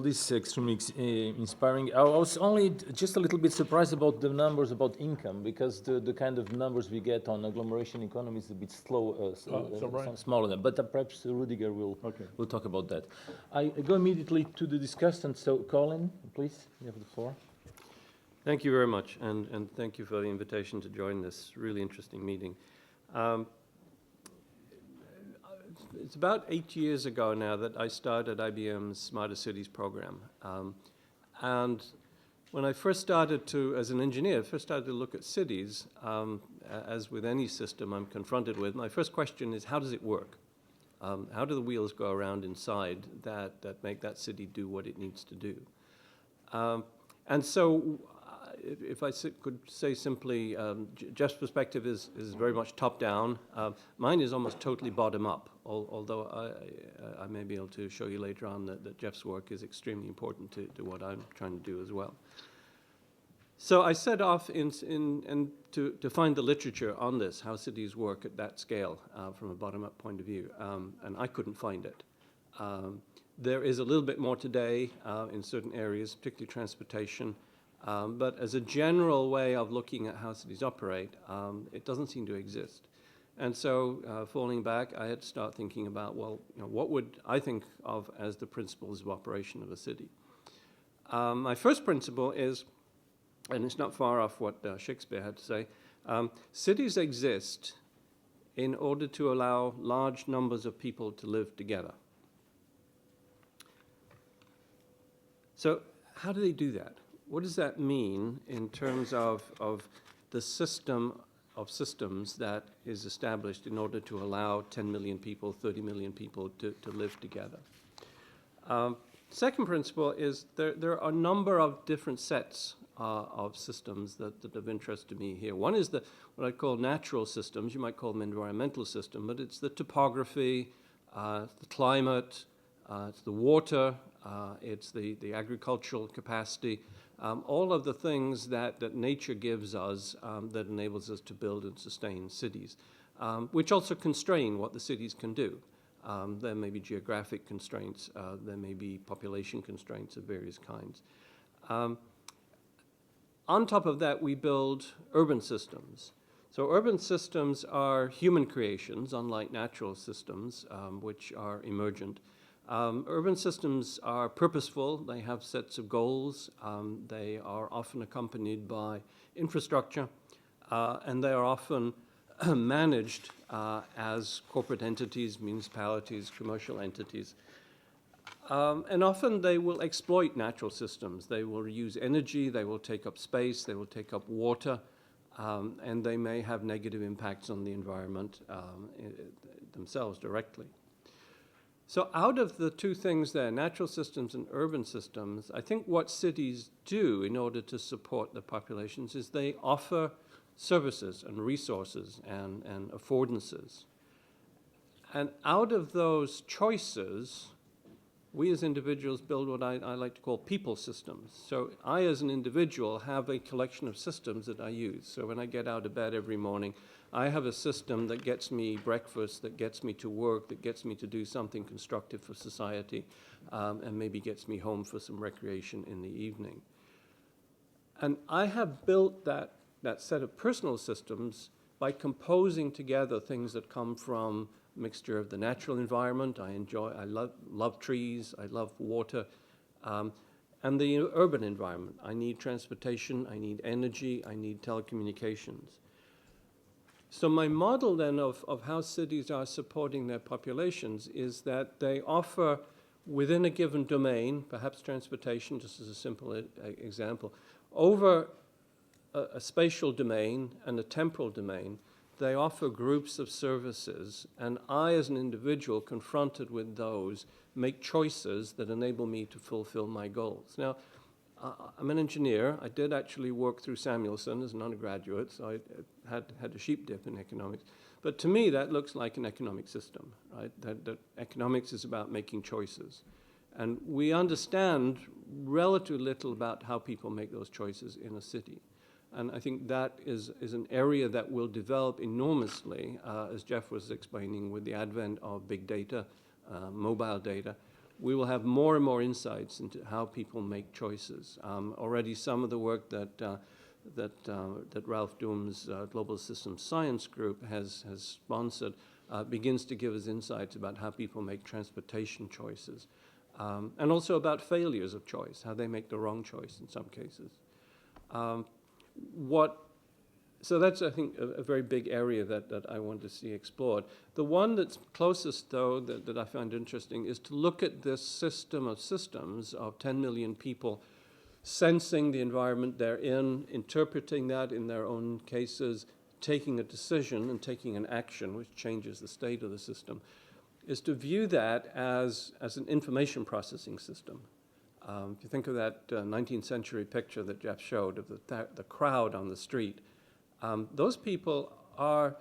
this is extremely inspiring. I was only just a little bit surprised about the numbers about income, because the kind of numbers we get on agglomeration economy is a bit slow, smaller than. But perhaps Rudiger will talk about that. I go immediately to the discussion. So, Colin, please, you have the floor. Thank you very much, and thank you for the invitation to join this really interesting meeting. It's about 8 years ago now that I started IBM's Smarter Cities program. And when I first started to, as an engineer, started to look at cities, as with any system I'm confronted with, my first question is, how does it work? How do the wheels go around inside that make that city do what it needs to do? And so, if I could say simply, Jeff's perspective is very much top-down. Mine is almost totally bottom-up, although I may be able to show you later on that Jeff's work is extremely important to what I'm trying to do as well. So I set off to find the literature on this, how cities work at that scale from a bottom-up point of view, and I couldn't find it. There is a little bit more today in certain areas, particularly transportation. But as a general way of looking at how cities operate, it doesn't seem to exist. And so, falling back, I had to start thinking about, well, what would I think of as the principles of operation of a city? My first principle is, and it's not far off what Shakespeare had to say, cities exist in order to allow large numbers of people to live together. So how do they do that? What does that mean in terms of the system of systems that is established in order to allow 10 million people, 30 million people to live together? Second principle is there are a number of different sets of systems that are of interest to me here. One is what I call natural systems. You might call them environmental system, but it's the topography, the climate, it's the water, it's the agricultural capacity, all of the things that nature gives us that enables us to build and sustain cities, which also constrain what the cities can do. There may be geographic constraints, there may be population constraints of various kinds. On top of that, we build urban systems. So urban systems are human creations, unlike natural systems, which are emergent. Urban systems are purposeful. They have sets of goals. They are often accompanied by infrastructure, and they are often managed as corporate entities, municipalities, commercial entities. And often they will exploit natural systems. They will use energy, they will take up space, they will take up water, and they may have negative impacts on the environment themselves directly. So out of the two things there, natural systems and urban systems, I think what cities do in order to support the populations is they offer services and resources and affordances. And out of those choices, we as individuals build what I like to call people systems. So I as an individual have a collection of systems that I use. So when I get out of bed every morning, I have a system that gets me breakfast, that gets me to work, that gets me to do something constructive for society, and maybe gets me home for some recreation in the evening. And I have built that set of personal systems by composing together things that come from a mixture of the natural environment. I love trees, I love water, and the urban environment. I need transportation, I need energy, I need telecommunications. So my model then of how cities are supporting their populations is that they offer within a given domain, perhaps transportation, just as a simple example, over a spatial domain and a temporal domain, they offer groups of services, and I as an individual confronted with those make choices that enable me to fulfill my goals. Now, I'm an engineer. I did actually work through Samuelson as an undergraduate, so I had a sheep dip in economics. But to me, that looks like an economic system, right? That economics is about making choices. And we understand relatively little about how people make those choices in a city. And I think that is an area that will develop enormously, as Jeff was explaining, with the advent of big data, mobile data, we will have more and more insights into how people make choices. Already some of the work that Ralph Doom's Global Systems Science Group has sponsored begins to give us insights about how people make transportation choices, and also about failures of choice, how they make the wrong choice in some cases. So that's, I think, a very big area that I want to see explored. The one that's closest, though, that I find interesting is to look at this system of systems of 10 million people sensing the environment they're in, interpreting that in their own cases, taking a decision and taking an action which changes the state of the system, is to view that as an information processing system. If you think of that 19th century picture that Jeff showed of the crowd on the street, those people are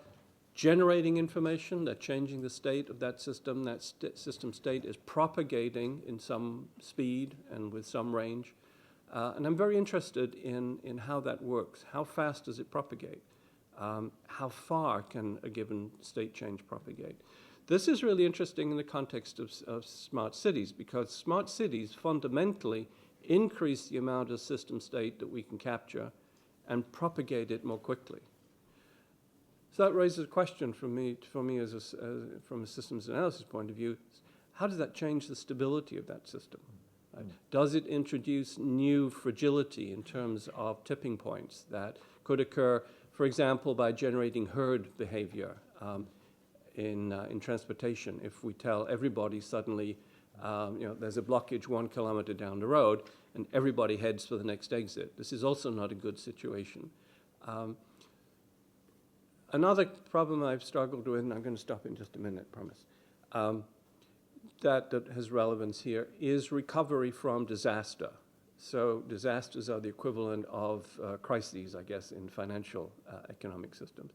generating information, they're changing the state of that system. That system state is propagating in some speed and with some range. And I'm very interested in how that works. How fast does it propagate? How far can a given state change propagate? This is really interesting in the context of smart cities, because smart cities fundamentally increase the amount of system state that we can capture and propagate it more quickly. So that raises a question for me as from a systems analysis point of view. How does that change the stability of that system? Does it introduce new fragility in terms of tipping points that could occur, for example, by generating herd behavior in transportation? If we tell everybody suddenly, there's a blockage 1 kilometer down the road, and everybody heads for the next exit. This is also not a good situation. Another problem I've struggled with, and I'm going to stop in just a minute, promise, that has relevance here is recovery from disaster. So disasters are the equivalent of crises, I guess, in financial economic systems.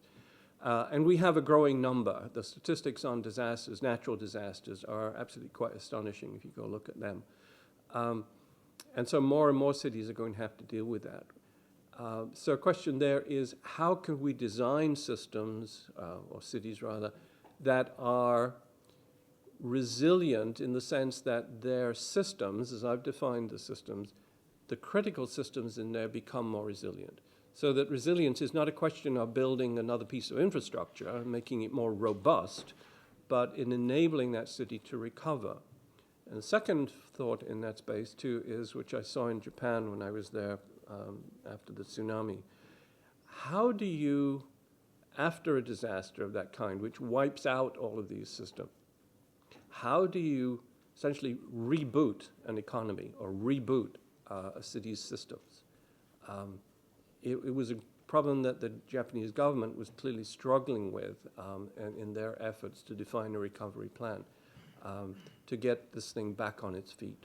And we have a growing number. The statistics on disasters, natural disasters, are absolutely quite astonishing if you go look at them. And so more and more cities are going to have to deal with that. So a question there is, how can we design systems, or cities rather, that are resilient in the sense that their systems, as I've defined the systems, the critical systems in there become more resilient. So that resilience is not a question of building another piece of infrastructure and making it more robust, but in enabling that city to recover. And the second thought in that space, too, is, which I saw in Japan when I was there after the tsunami. How do you, after a disaster of that kind, which wipes out all of these systems, how do you essentially reboot an economy or reboot a city's systems? It was a problem that the Japanese government was clearly struggling with in their efforts to define a recovery plan to get this thing back on its feet.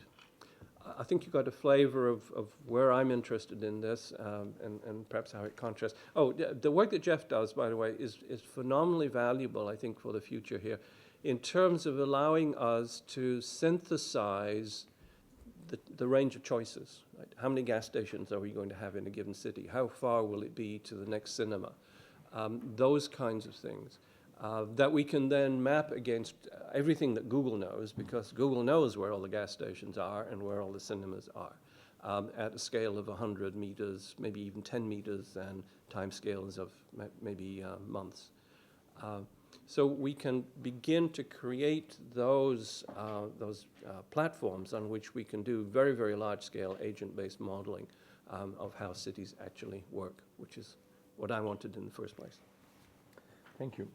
I think you got a flavor of where I'm interested in this and perhaps how it contrasts. Oh, the work that Jeff does, by the way, is phenomenally valuable, I think, for the future here in terms of allowing us to synthesize the range of choices. Right? How many gas stations are we going to have in a given city? How far will it be to the next cinema? Those kinds of things that we can then map against everything that Google knows, because Google knows where all the gas stations are and where all the cinemas are at a scale of 100 meters, maybe even 10 meters, and time scales of maybe months. So we can begin to create those platforms on which we can do very, very large-scale agent-based modeling of how cities actually work, which is what I wanted in the first place. Thank you.